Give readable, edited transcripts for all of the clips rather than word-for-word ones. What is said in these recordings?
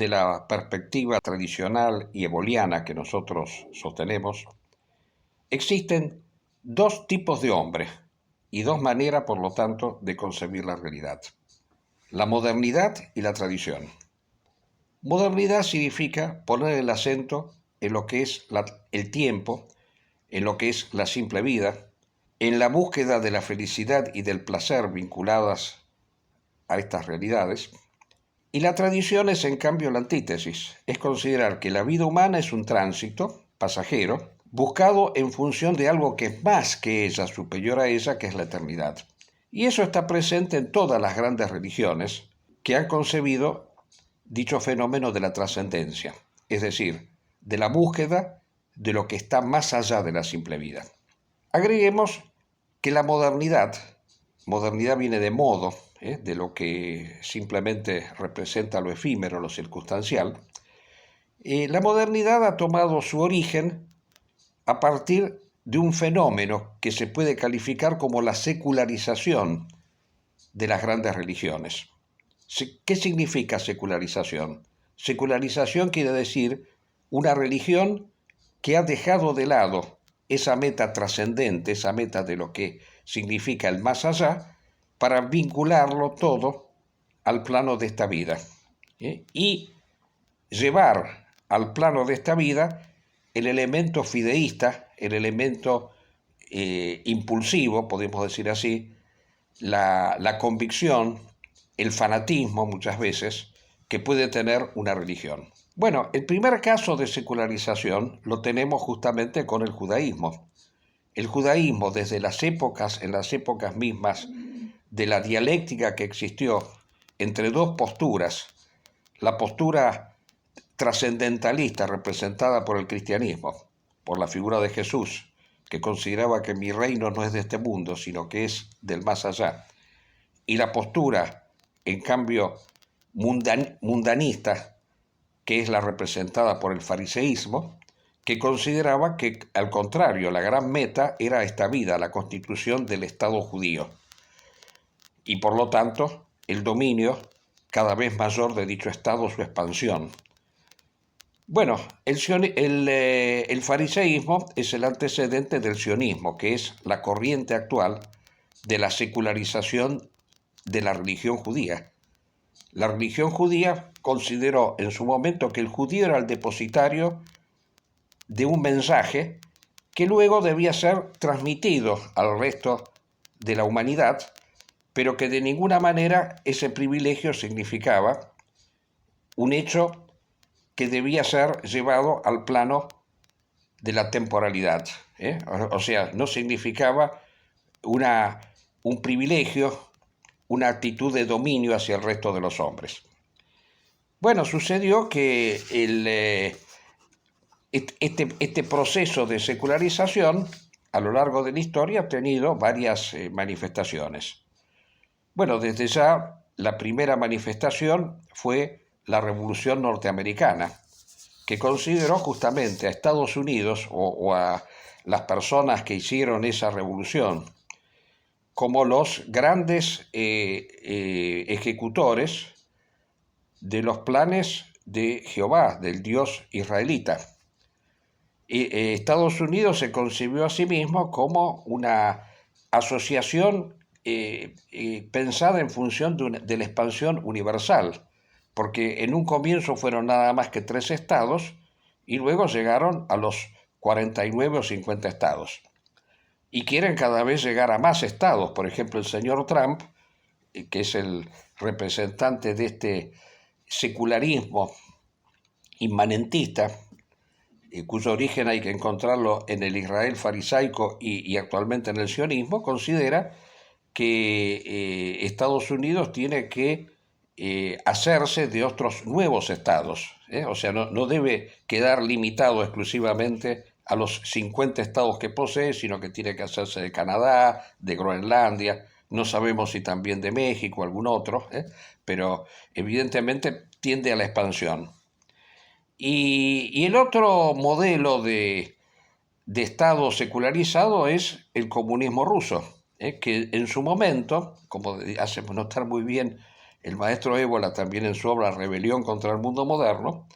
de la perspectiva tradicional y eboliana que nosotros sostenemos, existen dos tipos de hombres y dos maneras, por lo tanto, de concebir la realidad: la modernidad y la tradición. Modernidad significa poner el acento en lo que es el tiempo, en lo que es la simple vida, en la búsqueda de la felicidad y del placer vinculadas a estas realidades. Y la tradición es, en cambio, la antítesis. Es considerar que la vida humana es un tránsito pasajero, buscado en función de algo que es más que ella, superior a ella, que es la eternidad. Y eso está presente en todas las grandes religiones que han concebido dicho fenómeno de la trascendencia, es decir, de la búsqueda de lo que está más allá de la simple vida. Agreguemos que la modernidad viene de modo, de lo que simplemente representa lo efímero, lo circunstancial. La modernidad ha tomado su origen a partir de un fenómeno que se puede calificar como la secularización de las grandes religiones. ¿Qué significa secularización? Secularización quiere decir una religión que ha dejado de lado esa meta trascendente, esa meta de lo que significa el más allá, para vincularlo todo al plano de esta vida, y llevar al plano de esta vida el elemento fideísta, el elemento impulsivo, podemos decir así, la convicción, el fanatismo muchas veces que puede tener una religión. Bueno, el primer caso de secularización lo tenemos justamente con el judaísmo. El judaísmo, desde en las épocas mismas de la dialéctica que existió entre dos posturas, la postura trascendentalista representada por el cristianismo, por la figura de Jesús, que consideraba que mi reino no es de este mundo, sino que es del más allá, y la postura, en cambio, mundanista, que es la representada por el fariseísmo, que consideraba que, al contrario, la gran meta era esta vida, la constitución del Estado judío, y por lo tanto el dominio cada vez mayor de dicho Estado, su expansión. Bueno, el fariseísmo es el antecedente del sionismo, que es la corriente actual de la secularización de la religión judía. La religión judía consideró en su momento que el judío era el depositario de un mensaje que luego debía ser transmitido al resto de la humanidad, pero que de ninguna manera ese privilegio significaba un hecho que debía ser llevado al plano de la temporalidad. O sea, no significaba un privilegio, una actitud de dominio hacia el resto de los hombres. Bueno, sucedió que este proceso de secularización a lo largo de la historia ha tenido varias manifestaciones. Bueno, desde ya la primera manifestación fue la Revolución Norteamericana, que consideró justamente a Estados Unidos o a las personas que hicieron esa revolución como los grandes ejecutores de los planes de Jehová, del Dios israelita. Estados Unidos se concibió a sí mismo como una asociación pensada en función de la expansión universal, porque en un comienzo fueron nada más que 3 estados y luego llegaron a los 49 o 50 estados. Y quieren cada vez llegar a más estados. Por ejemplo, el señor Trump, que es el representante de este secularismo inmanentista, cuyo origen hay que encontrarlo en el Israel farisaico y actualmente en el sionismo, considera que Estados Unidos tiene que hacerse de otros nuevos estados. O sea, no debe quedar limitado exclusivamente a los 50 estados que posee, sino que tiene que hacerse de Canadá, de Groenlandia, no sabemos si también de México, algún otro, pero evidentemente tiende a la expansión. Y el otro modelo de Estado secularizado es el comunismo ruso, que en su momento, como hace notar muy bien el maestro Évola también en su obra Rebelión contra el Mundo Moderno,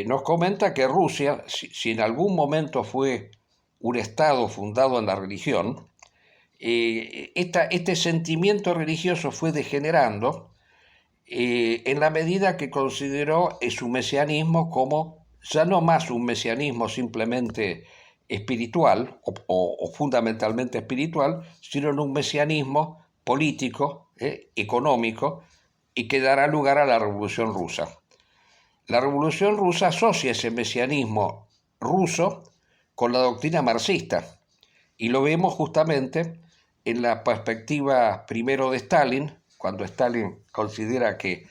nos comenta que Rusia, si en algún momento fue un Estado fundado en la religión, este sentimiento religioso fue degenerando en la medida que consideró su mesianismo como ya no más un mesianismo simplemente espiritual o fundamentalmente espiritual, sino en un mesianismo político, económico, y que dará lugar a la Revolución Rusa. La Revolución Rusa asocia ese mesianismo ruso con la doctrina marxista, y lo vemos justamente en la perspectiva primero de Stalin, cuando Stalin considera que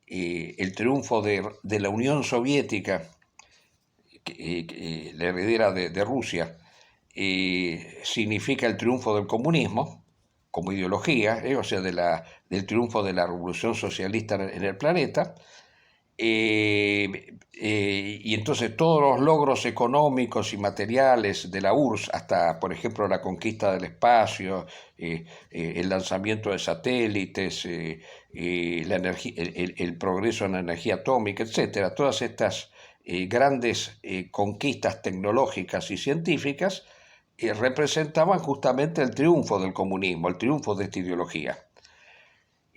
el triunfo de la Unión Soviética, la heredera de Rusia, significa el triunfo del comunismo como ideología, o sea, del triunfo de la revolución socialista en el planeta. Y entonces todos los logros económicos y materiales de la URSS, hasta por ejemplo la conquista del espacio, el lanzamiento de satélites, el progreso en la energía atómica, etcétera, todas estas grandes conquistas tecnológicas y científicas representaban justamente el triunfo del comunismo, el triunfo de esta ideología.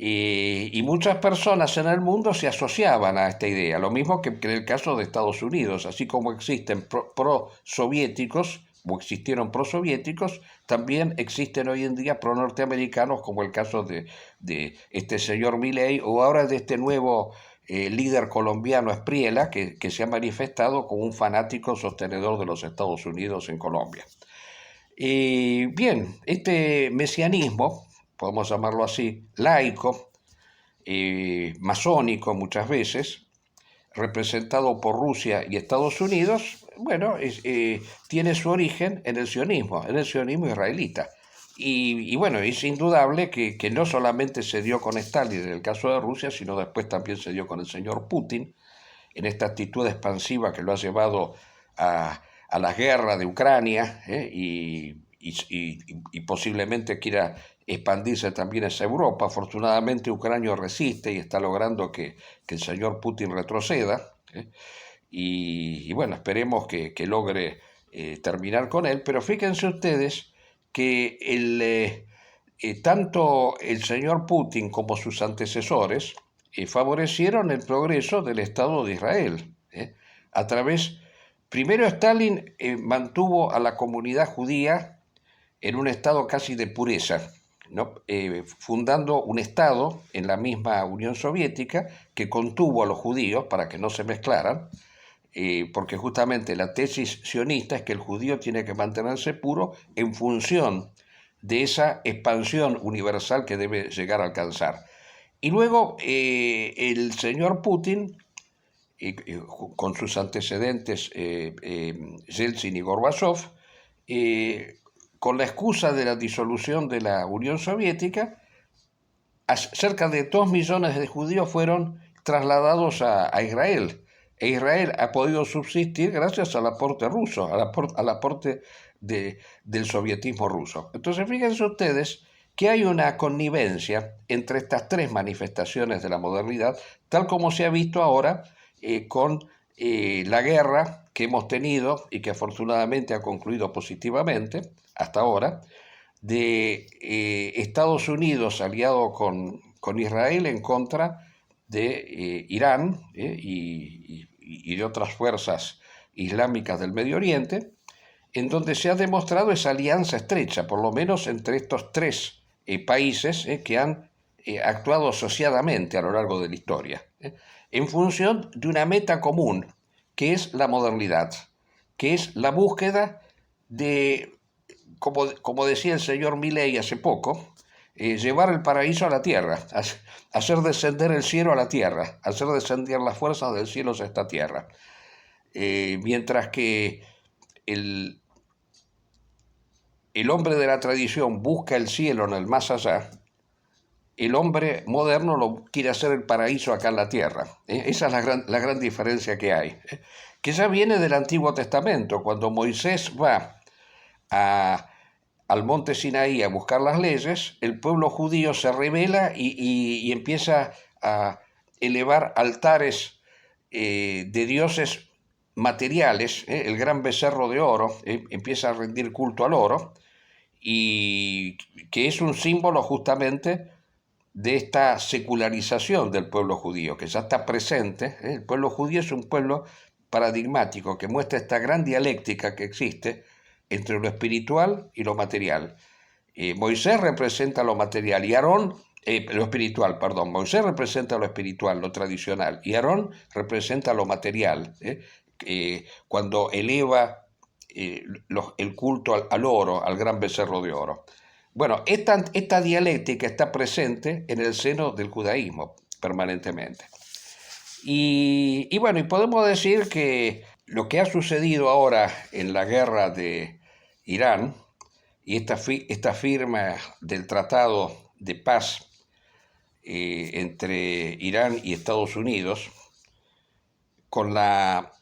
Y muchas personas en el mundo se asociaban a esta idea, lo mismo que en el caso de Estados Unidos, así como existen pro-soviéticos, o existieron pro-soviéticos, también existen hoy en día pro-norteamericanos, como el caso de este señor Milei, o ahora de este nuevo líder colombiano Espriella, que se ha manifestado como un fanático sostenedor de los Estados Unidos en Colombia. Bien, este mesianismo, podemos llamarlo así, laico, masónico muchas veces, representado por Rusia y Estados Unidos, bueno, tiene su origen en el sionismo israelita. Y bueno, es indudable que no solamente se dio con Stalin en el caso de Rusia, sino después también se dio con el señor Putin, en esta actitud expansiva que lo ha llevado a la guerra de Ucrania, y posiblemente quiera expandirse también hacia Europa. Afortunadamente Ucrania resiste y está logrando que el señor Putin retroceda, y bueno, esperemos que logre terminar con él, pero fíjense ustedes que tanto el señor Putin como sus antecesores favorecieron el progreso del Estado de Israel, a través, primero Stalin mantuvo a la comunidad judía en un estado casi de pureza, ¿no? Fundando un Estado en la misma Unión Soviética que contuvo a los judíos para que no se mezclaran, porque justamente la tesis sionista es que el judío tiene que mantenerse puro en función de esa expansión universal que debe llegar a alcanzar. Y luego el señor Putin, con sus antecedentes Yeltsin y Gorbachev, con la excusa de la disolución de la Unión Soviética, cerca de 2 millones de judíos fueron trasladados a Israel. E Israel ha podido subsistir gracias al aporte ruso, al aporte del sovietismo ruso. Entonces, fíjense ustedes que hay una connivencia entre estas tres manifestaciones de la modernidad, tal como se ha visto ahora con la guerra que hemos tenido y que afortunadamente ha concluido positivamente hasta ahora, de Estados Unidos aliado con Israel en contra de Irán y de otras fuerzas islámicas del Medio Oriente, en donde se ha demostrado esa alianza estrecha, por lo menos entre estos tres países que han actuado asociadamente a lo largo de la historia, en función de una meta común, que es la modernidad, que es la búsqueda de, como decía el señor Milei hace poco, llevar el paraíso a la tierra, hacer descender el cielo a la tierra, hacer descender las fuerzas del cielo a esta tierra. Mientras que el hombre de la tradición busca el cielo en el más allá, el hombre moderno lo quiere hacer el paraíso acá en la tierra. Esa es la gran diferencia que hay, que ya viene del Antiguo Testamento, cuando Moisés va al monte Sinaí a buscar las leyes, el pueblo judío se rebela y empieza a elevar altares de dioses materiales. El gran becerro de oro empieza a rendir culto al oro, y que es un símbolo justamente de esta secularización del pueblo judío, que ya está presente. El pueblo judío es un pueblo paradigmático que muestra esta gran dialéctica que existe entre lo espiritual y lo material. Moisés representa lo material y Aarón, lo espiritual, perdón. Moisés representa lo espiritual, lo tradicional, y Aarón representa lo material, cuando eleva el culto al oro, al gran becerro de oro. Bueno, esta dialéctica está presente en el seno del judaísmo permanentemente. Y bueno, y podemos decir que lo que ha sucedido ahora en la guerra de Irán y esta firma del Tratado de Paz entre Irán y Estados Unidos, con la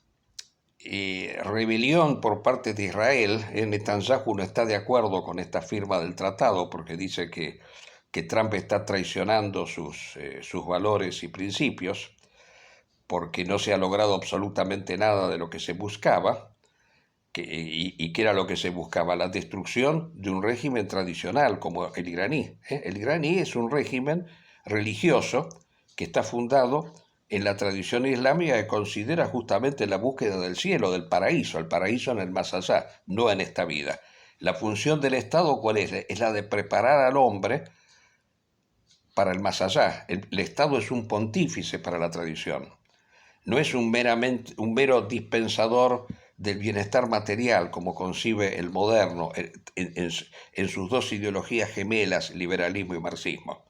rebelión por parte de Israel. Netanyahu no está de acuerdo con esta firma del tratado porque dice que Trump está traicionando sus valores y principios, porque no se ha logrado absolutamente nada de lo que se buscaba, y que era lo que se buscaba: la destrucción de un régimen tradicional como el iraní. El iraní es un régimen religioso que está fundado en la tradición islámica, que considera justamente la búsqueda del cielo, del paraíso, el paraíso en el más allá, no en esta vida. La función del Estado, ¿cuál es? Es la de preparar al hombre para el más allá. El Estado es un pontífice para la tradición. No es un mero dispensador del bienestar material, como concibe el moderno en sus dos ideologías gemelas, liberalismo y marxismo,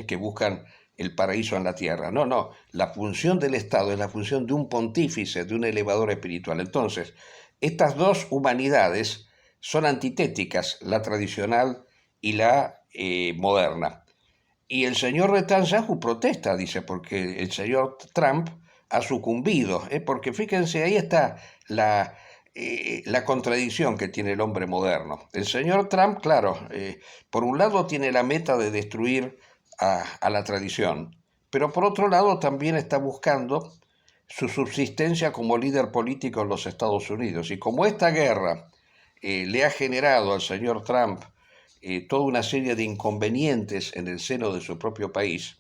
que buscan el paraíso en la tierra. No, no, la función del Estado es la función de un pontífice, de un elevador espiritual. Entonces, estas dos humanidades son antitéticas, la tradicional y la moderna. Y el señor Netanyahu protesta, dice, porque el señor Trump ha sucumbido, porque fíjense, ahí está la contradicción que tiene el hombre moderno. El señor Trump, claro, por un lado tiene la meta de destruir a la tradición, pero por otro lado también está buscando su subsistencia como líder político en los Estados Unidos. Y como esta guerra le ha generado al señor Trump toda una serie de inconvenientes en el seno de su propio país,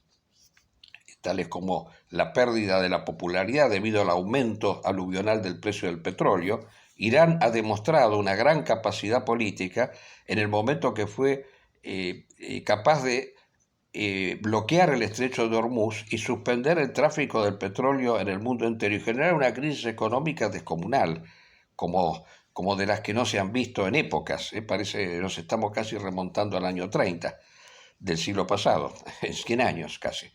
tales como la pérdida de la popularidad debido al aumento aluvional del precio del petróleo, Irán ha demostrado una gran capacidad política en el momento que fue capaz de bloquear el estrecho de Hormuz y suspender el tráfico del petróleo en el mundo entero y generar una crisis económica descomunal, como de las que no se han visto en épocas. Parece nos estamos casi remontando al año 30 del siglo pasado, en 100 años casi.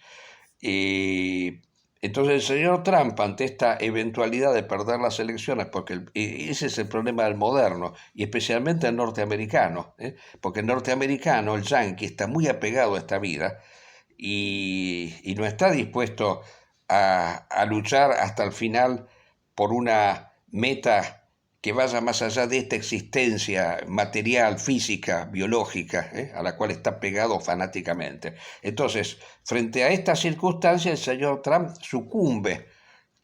Entonces el señor Trump, ante esta eventualidad de perder las elecciones, porque ese es el problema del moderno, y especialmente el norteamericano, porque el norteamericano, el yanqui, está muy apegado a esta vida y no está dispuesto a luchar hasta el final por una meta que vaya más allá de esta existencia material, física, biológica, a la cual está pegado fanáticamente. Entonces, frente a esta circunstancia, el señor Trump sucumbe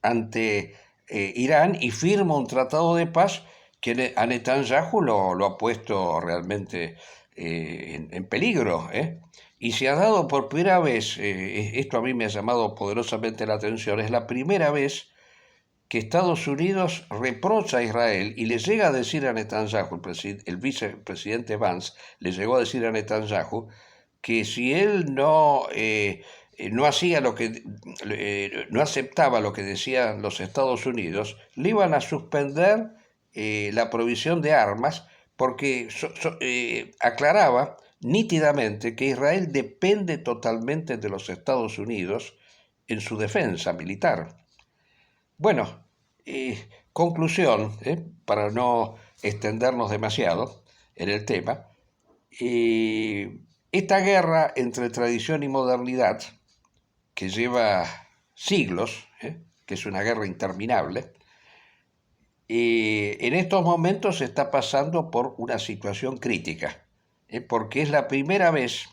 ante Irán y firma un tratado de paz que a Netanyahu lo ha puesto realmente en peligro. Y se ha dado por primera vez, esto a mí me ha llamado poderosamente la atención, es la primera vez que Estados Unidos reprocha a Israel y le llega a decir a Netanyahu, el vicepresidente Vance, le llegó a decir a Netanyahu que si él no hacía no aceptaba lo que decían los Estados Unidos, le iban a suspender la provisión de armas, porque aclaraba nítidamente que Israel depende totalmente de los Estados Unidos en su defensa militar. Bueno, conclusión, para no extendernos demasiado en el tema, esta guerra entre tradición y modernidad, que lleva siglos, que es una guerra interminable, en estos momentos se está pasando por una situación crítica, porque es la primera vez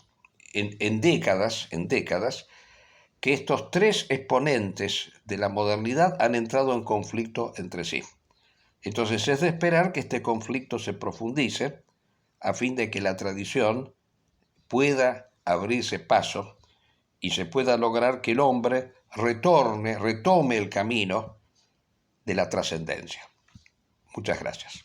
en décadas que estos tres exponentes de la modernidad han entrado en conflicto entre sí. Entonces es de esperar que este conflicto se profundice a fin de que la tradición pueda abrirse paso y se pueda lograr que el hombre retome el camino de la trascendencia. Muchas gracias.